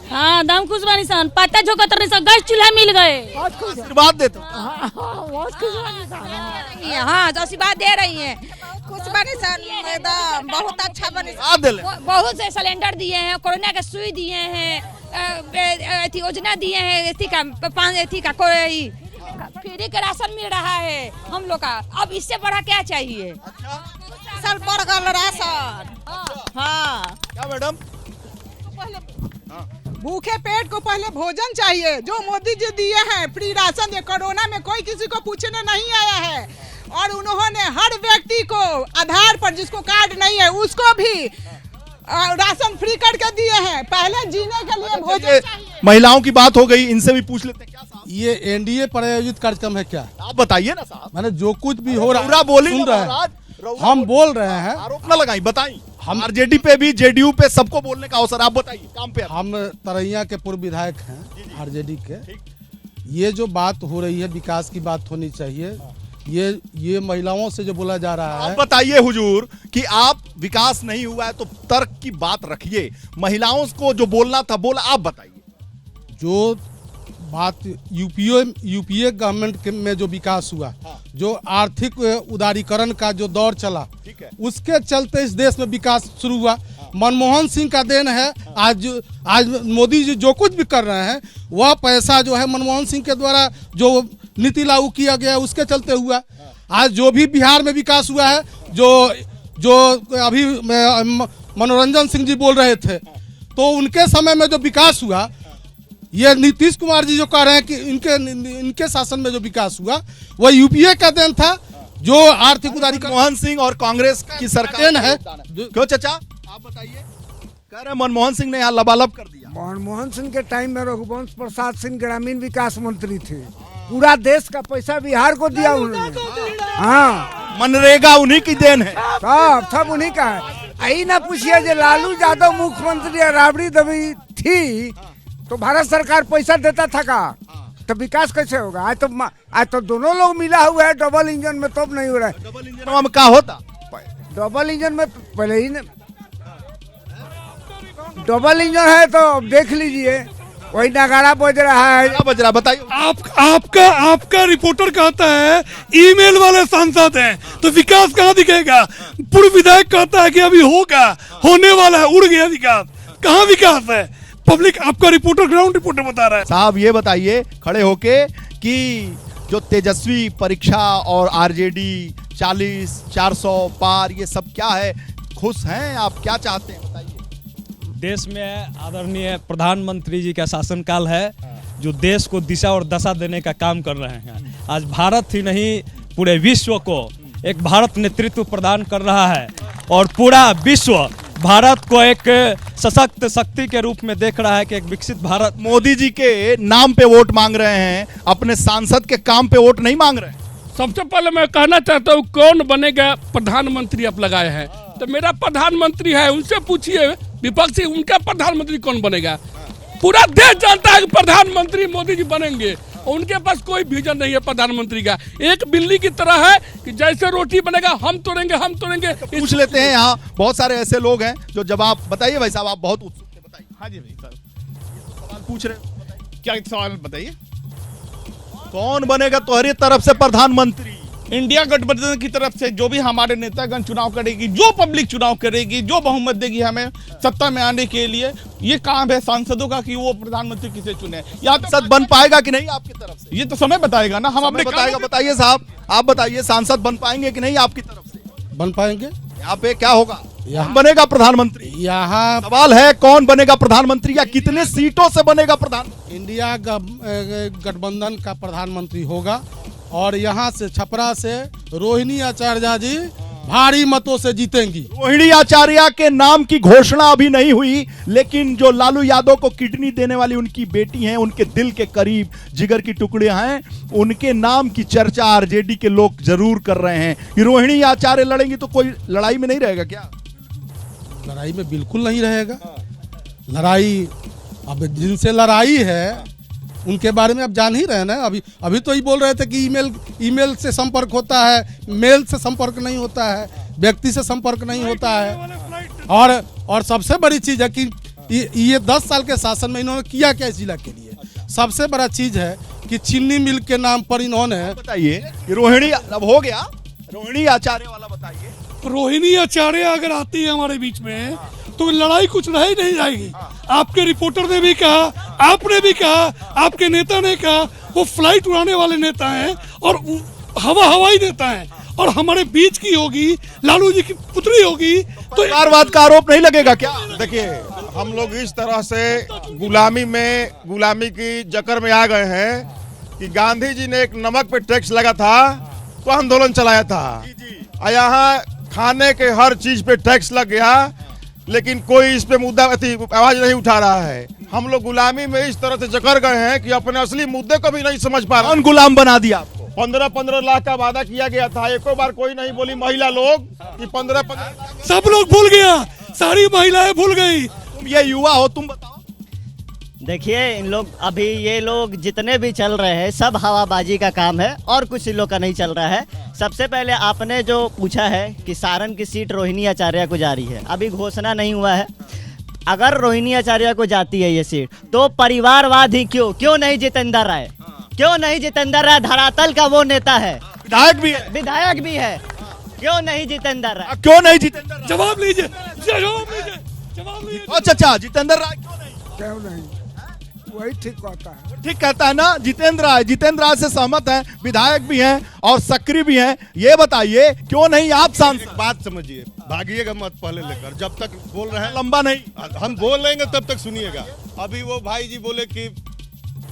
हाँ, दम खुश बनी सन। पत्ता झोंकत रही सन, गैस चूल्हा मिल गए। बहुत खुश, आशीर्वाद देते हो। बहुत खुश बनी सन। हाँ, आशीर्वाद दे रही है। खुश बनी सन, एकदम बहुत अच्छा बनी सन। बहुत से सिलेंडर दिए हैं, कोरोना के सुई दिए हैं, योजना दिए हैं, एथी का कोई फ्री का राशन मिल रहा है हम लोग का। अब इससे बड़ा क्या चाहिए? सर बढ़ गया राशन। हाँ, क्या मैडम? भूखे पेट को पहले भोजन चाहिए, जो मोदी जी दिए हैं फ्री राशन दिए। कोरोना में कोई किसी को पूछने नहीं आया है, और उन्होंने हर व्यक्ति को आधार पर, जिसको कार्ड नहीं है उसको भी राशन फ्री करके दिए हैं। पहले जीने के लिए भोजन चाहिए। महिलाओं की बात हो गई, इनसे भी पूछ लेते हैं। क्या साहब, ये एनडीए प्रायोजित कार्यक्रम है क्या? आप बताइए ना साहब। मैंने जो कुछ भी हो रहा है सुन रहे हैं, हम बोल रहे हैं। आरोप न लगाई, बताइए। हम आरजेडी पे भी, जेडीयू पे, सबको बोलने का अवसर। आप बताइए काम पे। हम तरैया के पूर्व विधायक हैं आरजेडी के। ये जो बात हो रही है, विकास की बात होनी चाहिए। ये महिलाओं से जो बोला जा रहा है, आप बताइए हुजूर कि आप विकास नहीं हुआ है तो तर्क की बात रखिए। महिलाओं को जो बोलना था बोला, आप बताइए। जो बात यूपीए गवर्नमेंट में जो विकास हुआ, जो आर्थिक उदारीकरण का जो दौर चला, उसके चलते इस देश में विकास शुरू हुआ। मनमोहन सिंह का देन है। आज मोदी जी जो कुछ भी कर रहे हैं, वह पैसा जो है मनमोहन सिंह के द्वारा जो नीति लागू किया गया उसके चलते हुआ। आज जो भी बिहार में विकास हुआ है, जो अभी मनोरंजन सिंह जी बोल रहे थे, तो उनके समय में जो विकास हुआ, ये नीतीश कुमार जी जो कह रहे हैं कि इनके शासन में जो विकास हुआ वह यूपीए का देन था, जो आर्थिक उदारीकरण मनमोहन सिंह और कांग्रेस की सरकार है। क्यों चाचा, आप बताइए। कह रहे मनमोहन सिंह ने यहाँ लबालब कर दिया। मनमोहन सिंह के टाइम में रघुवंश प्रसाद सिंह ग्रामीण विकास मंत्री थे। पूरा देश का पैसा बिहार को दिया उन्होंने। हाँ, मनरेगा उन्हीं की देन है। सब उन्हीं का है। यही ना पूछिए जो लालू यादव मुख्यमंत्री राबड़ी देवी थी तो भारत सरकार पैसा देता था का, तो विकास कैसे होगा? आज तो दोनों लोग मिला हुआ है डबल इंजन में, तो नहीं हो रहा है। डबल इंजन में क्या होता? डबल इंजन में पहले ही डबल इंजन है तो अब देख लीजिए वही नगाड़ा बज रहा है। क्या बज रहा बताइए। आपका रिपोर्टर कहता है ईमेल वाले सांसद हैं, तो विकास कहाँ दिखेगा? पूर्व विधायक कहता है कि अभी होगा, होने वाला है, उड़ गया विकास। कहाँ विकास है? पब्लिक, आपका रिपोर्टर ग्राउंड रिपोर्टर बता रहा है। साहब ये बताइए खड़े होके कि जो तेजस्वी परीक्षा और आरजेडी 40 400 पार, ये सब क्या है? खुश हैं आप? क्या चाहते हैं बताइए। देश में आदरणीय प्रधानमंत्री जी का शासनकाल है जो देश को दिशा और दशा देने का काम कर रहे हैं। आज भारत ही नहीं पूरे विश्व को एक भारत नेतृत्व प्रदान कर रहा है और पूरा विश्व भारत को एक सशक्त शक्ति के रूप में देख रहा है कि एक विकसित भारत। मोदी जी के नाम पे वोट मांग रहे हैं, अपने सांसद के काम पे वोट नहीं मांग रहे हैं। सबसे पहले मैं कहना चाहता हूँ कौन बनेगा प्रधानमंत्री आप लगाए हैं, तो मेरा प्रधानमंत्री है, उनसे पूछिए विपक्षी उनका प्रधानमंत्री कौन बनेगा। पूरा देश जानता है कि प्रधानमंत्री मोदी जी बनेंगे, उनके पास कोई विजन नहीं है प्रधानमंत्री का। एक बिल्ली की तरह है कि जैसे रोटी बनेगा हम तोड़ेंगे। पूछ लेते हैं, यहाँ बहुत सारे ऐसे लोग हैं जो जवाब बताइए। भाई साहब आप बहुत उत्सुक थे, बताइए। हाँ जी भाई सर, सवाल पूछ रहे हैं, क्या सवाल बताइए। कौन बनेगा तुम्हारी तरफ से प्रधानमंत्री? इंडिया गठबंधन की तरफ से जो भी हमारे नेतागण चुनाव करेगी, जो पब्लिक चुनाव करेगी, जो बहुमत देगी हमें सत्ता में आने के लिए, ये काम है सांसदों का कि वो प्रधानमंत्री किसे चुने। या तो सांसद बन पाएगा कि नहीं आपकी तरफ से? ये तो समय बताएगा ना। हम अपने बताएगा। बताइए साहब, आप बताइए सांसद बन पाएंगे कि नहीं आपकी तरफ से? बन पाएंगे। यहाँ पे क्या होगा? यहाँ बनेगा प्रधानमंत्री? यहाँ सवाल है कौन बनेगा प्रधानमंत्री या कितने सीटों से बनेगा प्रधानमंत्री? इंडिया गठबंधन का प्रधानमंत्री होगा और यहाँ से छपरा से रोहिणी आचार्य जी भारी मतों से जीतेंगी। रोहिणी आचार्य के नाम की घोषणा अभी नहीं हुई, लेकिन जो लालू यादव को किडनी देने वाली उनकी बेटी हैं, उनके दिल के करीब जिगर की टुकड़ियां हैं, उनके नाम की चर्चा आरजेडी के लोग जरूर कर रहे हैं। कि रोहिणी आचार्य लड़ेंगी तो कोई लड़ाई में नहीं रहेगा क्या? लड़ाई में बिल्कुल नहीं रहेगा। लड़ाई, अब जिनसे लड़ाई है उनके बारे में आप जान ही रहे ना। अभी तो ही बोल रहे थे कि ईमेल से संपर्क होता है, मेल से संपर्क नहीं होता है, व्यक्ति से संपर्क नहीं होता है। और सबसे बड़ी चीज है कि ये 10 साल के शासन में इन्होंने किया क्या इस जिला के लिए? सबसे बड़ा चीज है कि चीनी मिल के नाम पर इन्होंने, बताइए रोहिणी अब हो गया, रोहिणी आचार्य वाला बताइए। रोहिणी आचार्य अगर आती है हमारे बीच में तो लड़ाई कुछ रह ही नहीं जाएगी। आपके रिपोर्टर ने भी कहा, आपने भी कहा, आपके नेता ने कहा, वो फ्लाइट उड़ाने वाले नेता हैं और हवाई नेता हैं और हमारे बीच की होगी, लालू जी की पुत्री होगी तो परिवारवाद का आरोप नहीं लगेगा क्या? देखिए हम लोग इस तरह से गुलामी की जकर में आ गए हैं कि गांधी जी ने एक नमक पे टैक्स लगा था तो आंदोलन चलाया था, और यहाँ खाने के हर चीज पे टैक्स लग गया, लेकिन कोई इस पे मुद्दा आवाज नहीं उठा रहा है। हम लोग गुलामी में इस तरह से जकड़ गए हैं कि अपने असली मुद्दे को भी नहीं समझ पा रहे। कौन गुलाम बना दिया आपको? 15-15 लाख का वादा किया गया था, एको बार कोई नहीं बोली महिला लोग कि 15-15 लाख। सब लोग भूल गया, सारी महिलाएं भूल गई। तुम ये युवा हो, तुम बताओ। देखिए इन लोग अभी ये लोग जितने भी चल रहे हैं सब हवाबाजी का काम है और कुछ इन लोग का नहीं चल रहा है। सबसे पहले आपने जो पूछा है कि सारण की सीट रोहिणी आचार्य को जा रही है, अभी घोषणा नहीं हुआ है। अगर रोहिणी आचार्य को जाती है ये सीट तो परिवारवाद ही क्यों नहीं जितेंद्र राय, क्यों नहीं जितेंद्र राय धरातल का वो नेता है, विधायक भी है, क्यों नहीं जितेंद्र राय? क्यों नहीं जितेंद्र राय? जवाब लीजिए। अच्छा जितेंद्र राय क्यों नहीं? वही ठीक कहता है। ठीक कहता है ना जितेंद्र राय से सहमत हैं, विधायक भी हैं और सक्रिय भी हैं। ये बताइए क्यों नहीं आप सांसद? बात समझिए, भागिएगा मत पहले लेकर, जब तक बोल रहे हैं लंबा नहीं, हम बोल लेंगे तब तक सुनिएगा। अभी वो भाई जी बोले कि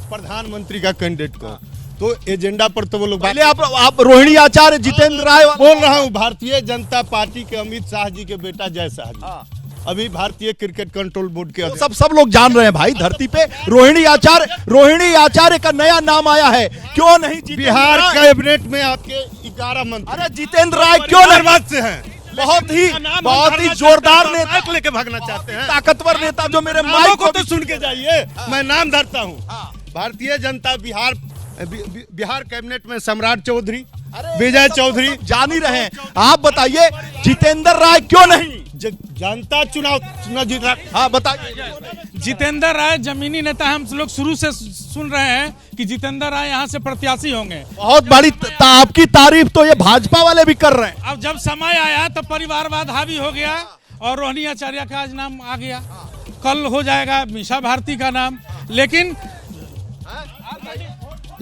प्रधानमंत्री का कैंडिडेट को, तो एजेंडा पर तो वो लोग पहले आप रोहिणी आचार्य जितेंद्र राय बोल रहा हूँ। भारतीय जनता पार्टी के अमित शाह जी के बेटा जय शाह जी अभी भारतीय क्रिकेट कंट्रोल बोर्ड के सब लोग जान रहे हैं भाई धरती पे। रोहिणी आचार्य का नया नाम आया है, क्यों नहीं? बिहार कैबिनेट में आपके कारा मंत्री। अरे जितेंद्र राय क्यों नहीं? हैदराबाद से हैं। बहुत ही जोरदार जोरदार नेता, माइक लेके भागना चाहते हैं। ताकतवर नेता जो मेरे नामों माइक को तो सुन के जाइए, मैं नाम धरता हूँ। भारतीय जनता बिहार कैबिनेट में सम्राट चौधरी, विजय चौधरी जान ही रहे हैं। आप बताइए जितेंद्र राय क्यों नहीं? जनता चुनाव जीत रहा। हाँ बताइए। जितेंद्र राय जमीनी नेता है, हम लोग शुरू से सुन रहे हैं कि जितेंद्र राय यहाँ से प्रत्याशी होंगे। बहुत बड़ी आपकी तारीफ तो ये भाजपा वाले भी कर रहे हैं। अब जब समय आया तो परिवारवाद हावी हो गया और रोहिणी आचार्य का आज नाम आ गया, कल हो जाएगा मीसा भारती का नाम। लेकिन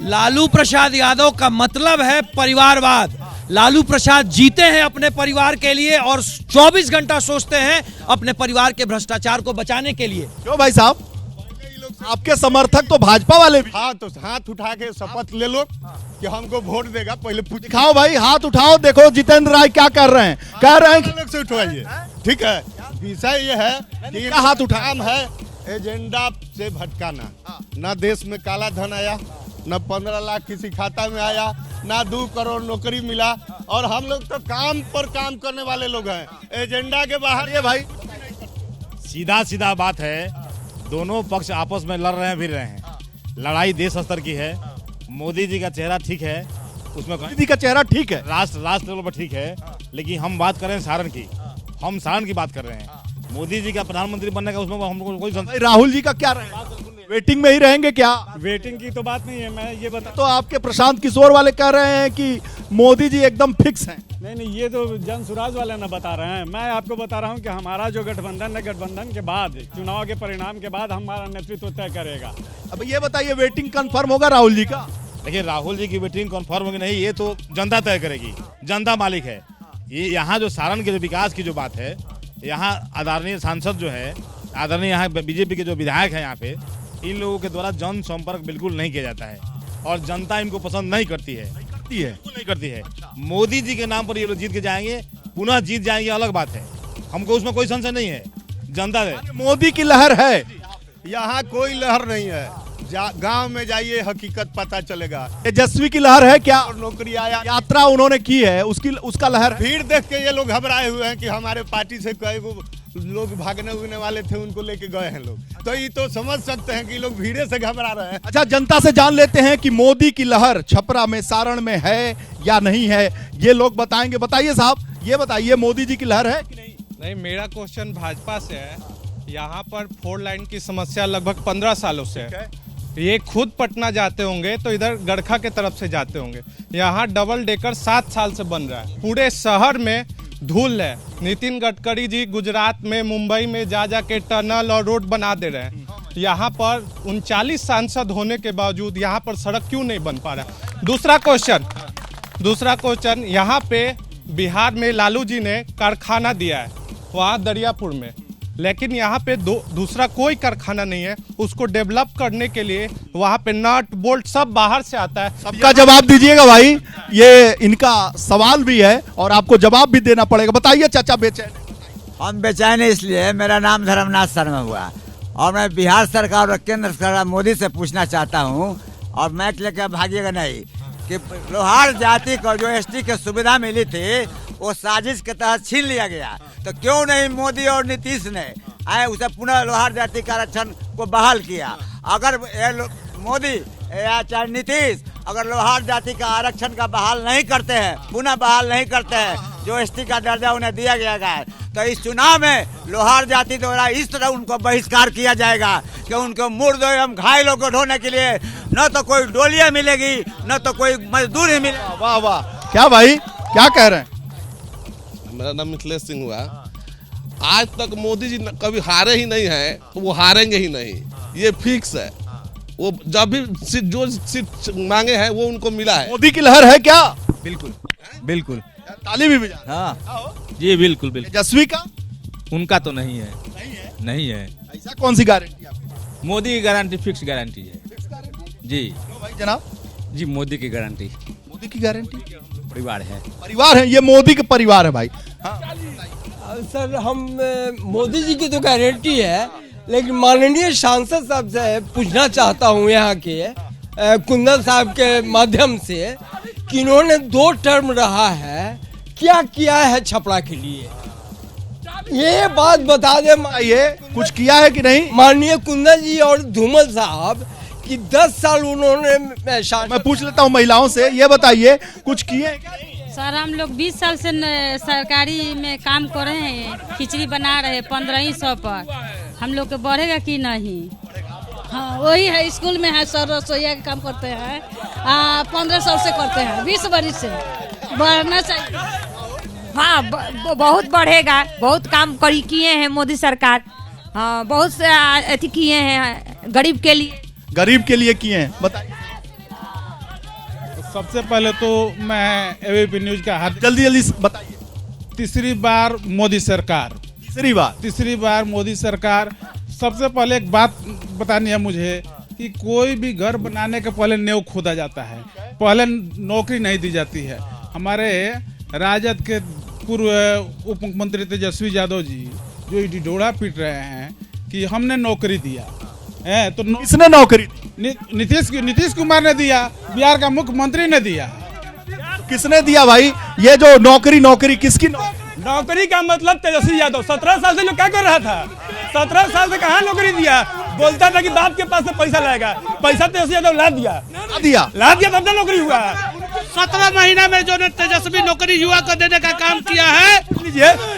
लालू प्रसाद यादव का मतलब है परिवारवाद। लालू प्रसाद जीते हैं अपने परिवार के लिए और 24 घंटा सोचते हैं अपने परिवार के भ्रष्टाचार को बचाने के लिए। क्यों भाई साहब, आपके समर्थक तो भाजपा वाले भी। हाँ तो हाथ उठा के शपथ ले लो कि हमको वोट देगा। पहले दिखाओ भाई, हाथ उठाओ, देखो जितेंद्र राय क्या कर रहे हैं। कह रहे हैं अलग से उठवाइए, ठीक है। विषय ये है कि हाथ उठा काम है एजेंडा से भटकाना। ना देश में काला धन आया, न 15 लाख किसी खाता में आया, ना 2 करोड़ नौकरी मिला। और हम लोग तो काम पर काम करने वाले लोग हैं, एजेंडा के बाहर। ये भाई सीधा सीधा बात है, दोनों पक्ष आपस में लड़ रहे हैं, फिर रहे हैं। लड़ाई देश स्तर की है। मोदी जी का चेहरा ठीक है, उसमें मोदी जी का चेहरा ठीक है, राष्ट्र लेवल पर ठीक है। लेकिन हम बात कर रहे हैं सारण की, हम सारण की बात कर रहे हैं। मोदी जी का प्रधानमंत्री बनने का उसमें हमको कोई राहुल जी का क्या रहेगा? वेटिंग में ही रहेंगे क्या? वेटिंग की तो बात नहीं है, मैं ये बता तो आपके प्रशांत किशोर वाले कह रहे हैं कि मोदी जी एकदम फिक्स हैं। नहीं, ये तो जन सुराज वाले ना बता रहे हैं। मैं आपको बता रहा हूं कि हमारा जो गठबंधन है, गठबंधन के बाद चुनाव के परिणाम के बाद हमारा नेतृत्व तय करेगा। अब ये बताइए, वेटिंग कंफर्म होगा राहुल जी का? देखिए, राहुल जी की वेटिंग कंफर्म होगी नहीं, ये तो जनता तय करेगी। जनता मालिक है। ये यहाँ जो सारण के जो विकास की जो बात है, यहाँ आदरणीय सांसद जो है, आदरणीय यहाँ बीजेपी के जो विधायक हैं यहाँ पे, इन लोगों के द्वारा जन संपर्क बिल्कुल नहीं किया जाता है और जनता इनको पसंद नहीं करती है। नहीं करती है। मोदी जी के नाम पर ये लोग जीत के जाएंगे, पुनः जीत जाएंगे, अलग बात है। हमको उसमें कोई संशय नहीं है। जनता है, मोदी की लहर है। यहाँ कोई लहर नहीं है। गांव में जाइए, हकीकत पता चलेगा। तेजस्वी की लहर है क्या? और नौकरी आया, यात्रा उन्होंने की है, उसका लहर। भीड़ देख के ये लोग घबराए हुए हैं कि हमारे पार्टी से कई लोग भागने उगने वाले थे, उनको लेके गए हैं लोग। तो ये तो समझ सकते हैं कि लोग भीड़े से घबरा रहे हैं। अच्छा, जनता से जान लेते हैं कि मोदी की लहर छपरा में, सारण में है या नहीं है, ये लोग बताएंगे। बताइए साहब, ये बताइए, मोदी जी की लहर है कि नहीं? नहीं, मेरा क्वेश्चन भाजपा से है। यहाँ पर 4 लाइन की समस्या लगभग 15 सालों से है। ये खुद पटना जाते होंगे तो इधर गड़खा के तरफ से जाते होंगे। यहाँ डबल डेकर 7 साल से बन रहा है। पूरे शहर में धूल है। नितिन गडकरी जी गुजरात में, मुंबई में जा के टनल और रोड बना दे रहे हैं। यहाँ पर 39 सांसद होने के बावजूद यहाँ पर सड़क क्यों नहीं बन पा रहा? दूसरा क्वेश्चन, यहाँ पे बिहार में लालू जी ने कारखाना दिया है, वहाँ दरियापुर में, लेकिन यहाँ पे दूसरा कोई कारखाना नहीं है। उसको डेवलप करने के लिए वहाँ पे नट बोल्ट सब बाहर से आता है। सबका जवाब दीजिएगा भाई, ये इनका सवाल भी है और आपको जवाब भी देना पड़ेगा। बताइए चाचा, बेचैन? हम बेचैन इसलिए, मेरा नाम धर्मनाथ शर्मा हुआ और मैं बिहार सरकार और केंद्र सरकार मोदी से पूछना चाहता हूँ, और मैच लेकर भागिएगा नहीं, कि लोहार जाति को जो एसटी की सुविधा मिली थी वो साजिश के तहत छीन लिया गया। तो क्यों नहीं मोदी और नीतीश ने आए उसे पुनः लोहार जाति का आरक्षण को बहाल किया? अगर मोदी या चाहे नीतीश अगर लोहार जाति का आरक्षण का बहाल नहीं करते हैं, पुनः बहाल नहीं करते हैं, जो एसटी का दर्जा उन्हें दिया गया है, तो इस चुनाव में लोहार जाति द्वारा इस तरह उनको बहिष्कार किया जाएगा कि उनको मुर्दों एवं घायलों को ढोने के लिए न तो कोई डोलियां मिलेगी, न तो कोई मजदूर ही मिलेगा। वाह वाह, क्या भाई, क्या कह रहे हैं? मेरा नाम मिथिलेश सिंह हुआ। आज तक मोदी जी कभी हारे ही नहीं है, वो हारेंगे ही नहीं, ये फिक्स है। वो जब भी जो सीट मांगे हैं वो उनको मिला है। मोदी की लहर है क्या? बिल्कुल बिल्कुल। ताली भी बजा। हाँ जी, बिल्कुल बिल्कुल। तेजस्वी का? उनका तो नहीं है। नहीं है। ऐसा कौन सी गारंटी आपकी? मोदी की गारंटी फिक्स गारंटी है जी। भाई जनाब जी, मोदी की गारंटी। मोदी की गारंटी? परिवार है, परिवार है, ये मोदी का परिवार है भाई। हाँ। सर, हम मोदी जी की तो गारंटी है, लेकिन माननीय सांसद साहब से पूछना चाहता हूँ यहाँ के कुंदन साहब के माध्यम से कि इन्होंने 2 टर्म रहा है, क्या किया है छपरा के लिए, ये बात बता दे। ये कुछ किया है कि नहीं माननीय कुंदन जी और धूमल साहब कि 10 साल उन्होंने मैं पूछ लेता हूँ महिलाओं से, ये बताइए कुछ किए हैं क्या? सर हम लोग 20 साल से सरकारी में काम कर रहे हैं, खिचड़ी बना रहे हैं 1500 पर, हम लोग को बढ़ेगा कि नहीं? हाँ वही है, स्कूल में है सर, रसोईया का काम करते हैं, 1500 से करते हैं, 20 बरिस से बढ़ना चाहिए। हाँ बहुत बढ़ेगा, बहुत काम किए हैं मोदी सरकार, हाँ बहुत से अथी किए हैं गरीब के लिए। गरीब के लिए किए हैं, बताइए। सबसे पहले तो मैं एबीपी न्यूज का हाथ जल्दी बताइए। तीसरी बार मोदी सरकार, तीसरी बार मोदी सरकार। सबसे पहले एक बात बतानी है मुझे कि कोई भी घर बनाने के पहले नींव खोदा जाता है, पहले नौकरी नहीं दी जाती है। हमारे राजद के पूर्व उप मुख्यमंत्री तेजस्वी यादव जी जो ढिढोरा पीट रहे हैं कि हमने नौकरी दिया है, तो किसने नौकरी दी? नीतीश कुमार ने दिया, बिहार का मुख्यमंत्री ने दिया। किसने दिया भाई? ये जो नौकरी किसकी नौकरी का मतलब तेजस्वी यादव 17 साल से जो क्या कर रहा था, 17 साल से कहाँ नौकरी दिया? बोलता था कि बाप के पास से पैसा लाएगा, पैसा तेजस्वी यादव ला दिया तब ना नौकरी हुआ। 17 महीना में जो तेजस्वी नौकरी युवा को देने का काम किया है,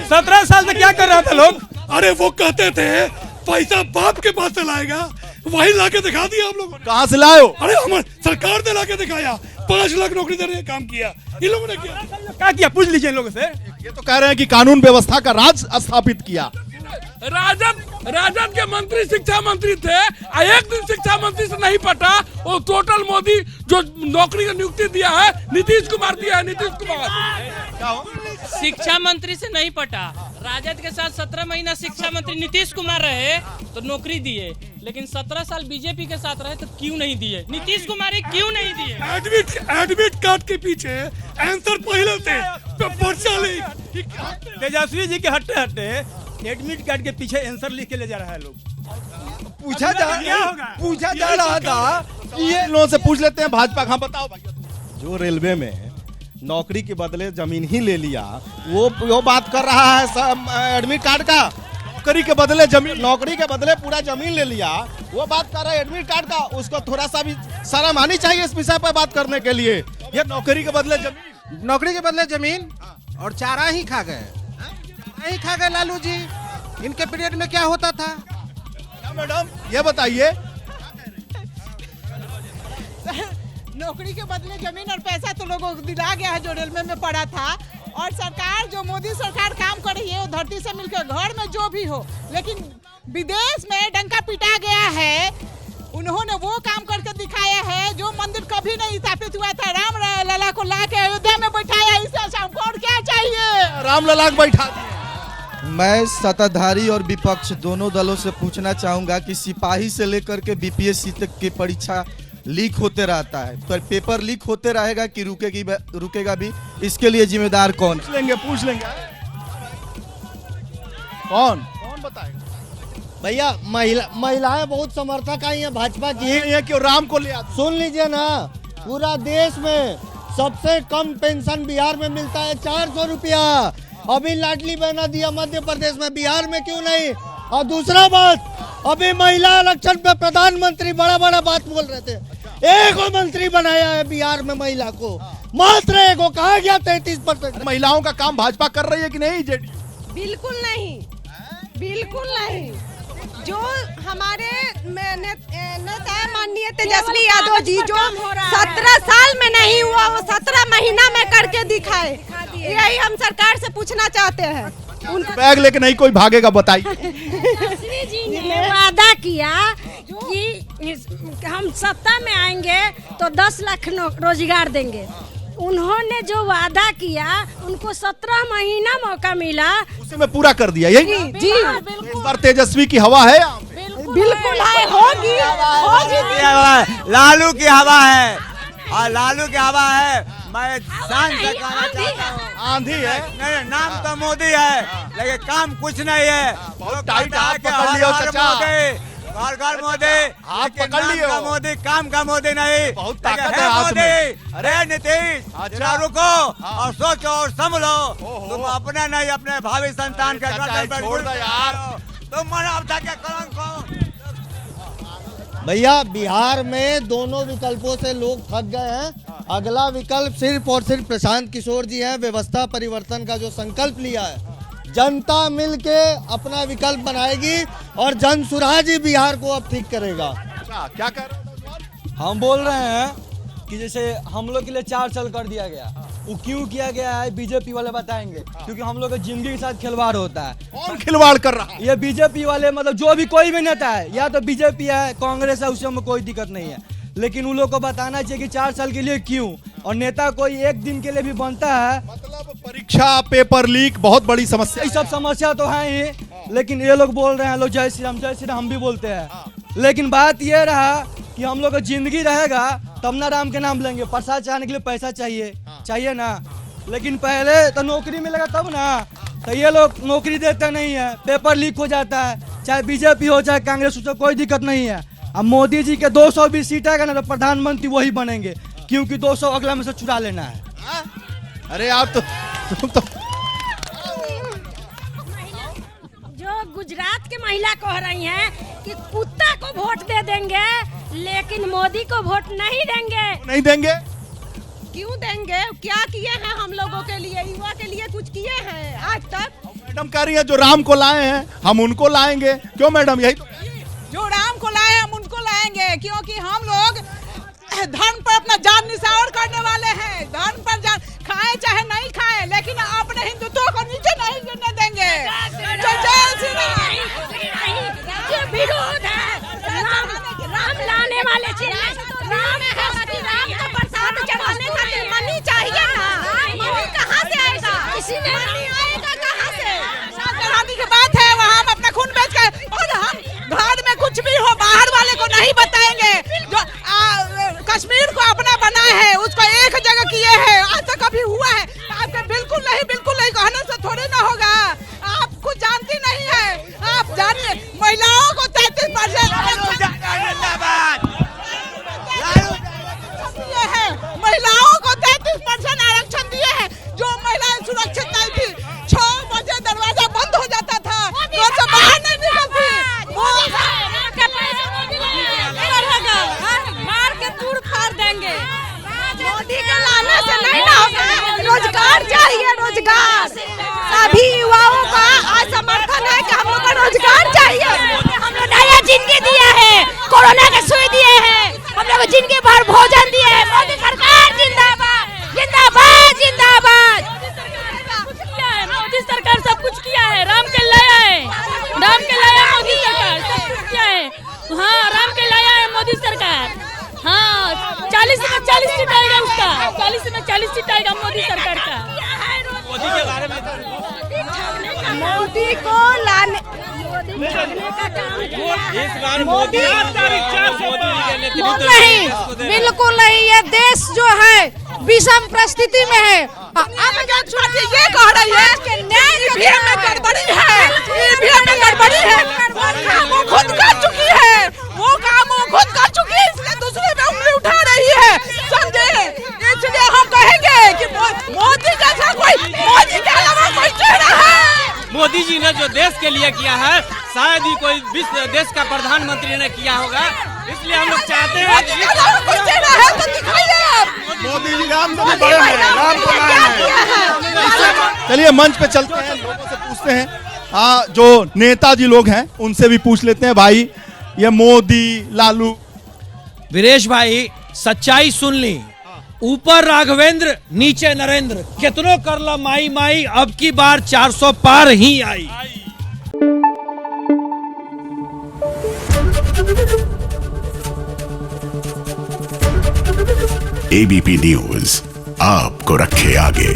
17 साल से क्या कर रहा था लोग? अरे वो कहते थे पैसा बाप के पास से लाएगा, वही ला के दिखा दिया हम लोगों ने। कहाँ से लाए हो? अरे हमारे सरकार ने ला के दिखाया, 5 लाख नौकरी देने का काम किया इन लोगों ने। क्या किया पूछ लीजिए इन लोगों से। ये तो कह रहे हैं कि कानून व्यवस्था का राज स्थापित किया। राजद के मंत्री शिक्षा मंत्री थे, एक दिन शिक्षा मंत्री से नहीं पटा, वो टोटल मोदी जो नौकरी की नियुक्ति दिया है नीतीश कुमार दिया है। नीतीश कुमार शिक्षा मंत्री से नहीं पटा, राजद के साथ 17 महीना शिक्षा मंत्री नीतीश कुमार रहे तो नौकरी दिए, लेकिन 17 साल बीजेपी के साथ रहे तो क्यों नहीं दिए? नीतीश कुमार क्यों नहीं दिए? एडमिट कार्ड के पीछे आंसर पहले थे, तेजस्वी जी के हट्टे एडमिट कार्ड के पीछे आंसर लिख के ले जा रहा है लोग। पूछा जा रहा था कि ये लोगों से पूछ लेते हैं भाजपा। हाँ बताओ भाई। जो रेलवे में नौकरी के बदले जमीन ही ले लिया, वो बात कर रहा है एडमिट कार्ड का। नौकरी के बदले जमीन, नौकरी के बदले पूरा जमीन ले लिया, वो बात कर रहा है एडमिट कार्ड का। उसको थोड़ा सा भी शर्म आनी चाहिए इस विषय पर बात करने के लिए। ये नौकरी के बदले जमीन, नौकरी के बदले जमीन और चारा ही खा गए, लालू जी। इनके पीरियड में क्या होता था? मैडम ये बताइए। नौकरी के बदले जमीन और पैसा तो लोगों को दिला गया है जो रेलवे में पड़ा था, और सरकार जो मोदी सरकार काम कर रही है वो धरती से मिलकर घर में जो भी हो, लेकिन विदेश में डंका पिटा गया है, उन्होंने वो काम करके दिखाया है जो मंदिर कभी नहीं स्थापित हुआ था। राम लला को ला के अयोध्या में बैठाया, इससे हमको और क्या चाहिए? राम लला को बैठा। मैं सत्ताधारी और विपक्ष दोनों दलों से पूछना चाहूंगा कि सिपाही से लेकर के बीपीएससी तक की परीक्षा लीक होते रहता है, पर पेपर लीक होते रहेगा कि रुकेगा भी? इसके लिए जिम्मेदार कौन? पूछ लेंगे कौन बताएगा? भैया महिलाएं बहुत समर्थक आई हैं भाजपा की। ये क्यों राम को ले आते? सुन लीजिए ना, पूरा देश में सबसे कम पेंशन बिहार में मिलता है 400 रुपया। अभी लाडली बहना दिया मध्य प्रदेश में, बिहार में क्यों नहीं? और दूसरा बात, अभी महिला आरक्षण पे प्रधानमंत्री बड़ा बात बोल रहे थे, एक मंत्री बनाया है बिहार में महिला को, मात्र एक। कहा गया 33%। महिलाओं का काम भाजपा कर रही है कि नहीं जेडीयू? बिल्कुल नहीं, बिल्कुल नहीं। जो हमारे नेता माननीय तेजस्वी यादव जी जो 17 साल में नहीं हुआ वो 17 महीना में करके दिखाए, यही हम सरकार से पूछना चाहते हैं। बैग लेके नहीं कोई भागेगा, बताइए। जी ने वादा किया कि हम सत्ता में आएंगे तो 10 लाख रोजगार देंगे। उन्होंने जो वादा किया उनको 17 महीना मौका मिला, उसे में पूरा कर दिया। यही जी इस बार तेजस्वी की हवा है, बिल्कुल है, होगी। लालू की हवा है, और लालू की हवा है। मैं शान से कहना चाहता हूँ, आंधी है। नहीं, नाम तो मोदी है लेकिन काम कुछ नहीं है। बहुत टाइट हाथ पकड़ लिया चाचा। घर घर मोदी, हाथ लेकिन पकड़ लिए नाम का हो। मोदी, काम का मोदी नहीं। बहुत ताकत लेकिन है हाथ मोदी, में। अरे नीतीश, जरा रुको और सोचो और संभलो। तुम अपने नहीं, अपने भावी संतान के गर्दन पर छोड़ दो यार। तुम मानवता के कलंक हो। भैया बिहार में दोनों विकल्पों से लोग थक गए हैं। अगला विकल्प सिर्फ और सिर्फ प्रशांत किशोर जी हैं। व्यवस्था परिवर्तन का जो संकल्प लिया है, जनता मिलके अपना विकल्प बनाएगी और जन सुराज ही बिहार को अब ठीक करेगा। क्या कर रहे हैं? हम बोल रहे हैं कि जैसे हम लोग के लिए 4 साल कर दिया गया, वो क्यों किया गया है बीजेपी वाले बताएंगे, क्योंकि हम लोग की जिंदगी के साथ खिलवाड़ होता है। कौन खिलवाड़ कर रहा है? ये बीजेपी वाले, मतलब जो भी कोई भी नेता है, या तो बीजेपी है, कांग्रेस है, उससे हमें कोई दिक्कत नहीं है, लेकिन उन लोग को बताना चाहिए कि 4 साल के लिए क्यों। और नेता कोई एक दिन के लिए भी बनता है, मतलब परीक्षा पेपर लीक बहुत बड़ी समस्या। ये सब समस्या तो है ही, लेकिन ये लोग बोल रहे हैं लोग जय श्री राम हम भी बोलते हैं, लेकिन बात ये रहा कि हम लोग का जिंदगी रहेगा तब ना राम के नाम लेंगे। प्रसाद चाहने के लिए पैसा चाहिए ना, लेकिन पहले तो नौकरी मिलेगा तब ना। तो ये लोग नौकरी देते नहीं है, पेपर लीक हो जाता है, चाहे बीजेपी हो चाहे कांग्रेस हो, कोई दिक्कत नहीं है। अब मोदी जी के 220 सीट आएगा ना तो प्रधानमंत्री वही बनेंगे, क्योंकि 200 अगला में से चुरा लेना है। अरे आप तो जो गुजरात के महिला कह रही हैं कि कुत्ता को वोट दे देंगे लेकिन मोदी को वोट नहीं देंगे। नहीं देंगे? क्यों देंगे? क्या किए हैं हम लोगों के लिए, युवा के लिए कुछ किए हैं आज तक? मैडम कह रही है जो राम को लाए हैं हम उनको लाएंगे। क्यों मैडम? यही तो जो राम को लाए हम उनको लाएंगे, क्योंकि हम लोग धर्म पर अपना जान निछावर करने वाले हैं। धर्म पर जान खाए चाहे नहीं खाए, लेकिन अपने हिंदुत्व को नीचे नहीं गिरने देंगे। विरोध है राम लाने वाले राम है, प्रसाद चढ़ाने का मनी चाहिए ना, मनी कहाँ से आएगा? किसी ने मनी आएगा कहाँ से? शादी की बात है, वहाँ हम अपना खून बेच के, और हम घर में कुछ भी हो बाहर वाले को नहीं बताएंगे। जो कश्मीर को अपना बनाए है उसको एक जगह किए हैं, आज तक कभी हुआ है? आपके बिल्कुल नहीं कहने से थोड़ी ना होगा। आप कुछ जानती नहीं है। आप जानिए महिलाओं को 33% दिए हैं, महिलाओं को 33% आरक्षण दिए हैं। जो महिलाएं सुरक्षित नहीं थी, 6 बजे दरवाजा बंद हो जाता था, घर से बाहर नहीं निकलती। मार के तूड़ फाड़ देंगे। मोदी के लाने से नहीं ना होगा, रोजगार चाहिए, रोजगार। सभी युवाओं का आज समर्थन है कि हम लोग को रोजगार चाहिए। हम लोग नया जिंदगी दिया है, कोरोना के सुई दिए हैं, हम लोग जिंदगी भर भोजन दिए हैं। मोदी सरकार जिंदाबाद, जिंदाबाद, जिंदाबाद। मोदी सरकार सब कुछ किया है, राम के लाया है, राम के लाया मोदी सरकार, सब कुछ किया है। हाँ, राम के लाया है मोदी सरकार। हाँ, 40 में 40 सीट आएगा उसका, 40 में 40 सीट आएगा मोदी सरकार का। मोदी के बारे में मोदी को लाने का काम इस बार मोदी नहीं, बिल्कुल नहीं। ये देश जो है विषम परिस्थिति में है। अब ये कह रही है कि ईवीएम में गड़बड़ी है, ईवीएम में गड़बड़ी है। वो खुद कर चुकी है, वो काम वो खुद कर चुकी है, इसलिए दूसरे पे उंगली उठा रही है, समझे? इसलिए हम कहेंगे कि मोदी जैसा कोई, मोदी के अलावा कोई चेहरा है। मोदी जी ने जो देश के लिए किया है शायद ही कोई विश्व देश का प्रधानमंत्री ने किया होगा, इसलिए हम लोग चाहते हैं मोदी जी राम से भी बड़े हैं, राम को लाए हैं। चलिए मंच पे चलते हैं, लोगों से पूछते हैं। जो नेताजी लोग हैं उनसे भी पूछ लेते हैं। भाई ये मोदी लालू, वीरेश भाई सच्चाई सुन ली, ऊपर राघवेंद्र नीचे नरेंद्र, कितनो करला माई माई, अब की बार 400 पार ही आई। एबीपी न्यूज आपको रखे आगे।